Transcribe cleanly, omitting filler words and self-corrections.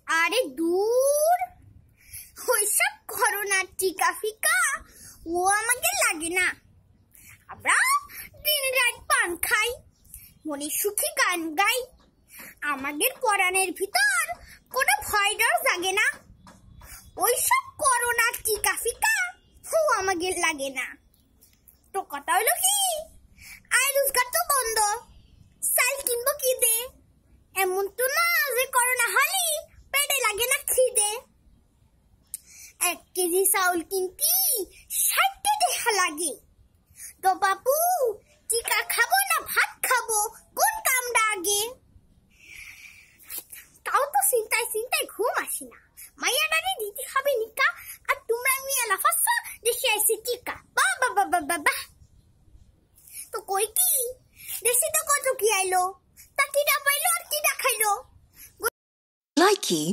আরে দূর, ওইসব করোনার টিকা ফিকা ও আমাকে লাগে না। আমরা দিন রাত পান খাই, মনে সুখী গান গাই, আমাদের পরাণের ভিতর কোনো ভয় ডর জাগে না। ওইসব করোনার টিকা ফিকা ও আমাকে লাগে না। তো কথা হলো কি, আয় রোজগার তো বন্ধ, চাল কিনবো কি দে? এমন তো না যে করোনা হলি পেটে লাগে না খিদে। 1 কেজি চাউল কিনতি 60 টাকা লাগে। তো বাপু, টিকা খাবো না ভাত খাবো, কোন কামটা আগে? তাও তো চিন্তায় চিন্তায় ঘুম আসি না। মাইয়াডারে দিতে হবে নিকা, আর তোমরা নিয়ে লাফাচ্ছ দেশে আইসি টিকা। বাবা বাবা বাবা, তো কই কি দেশে তো কত কি আইলো, তা কিটা পাইলো আর কিটা খাইলো। Likey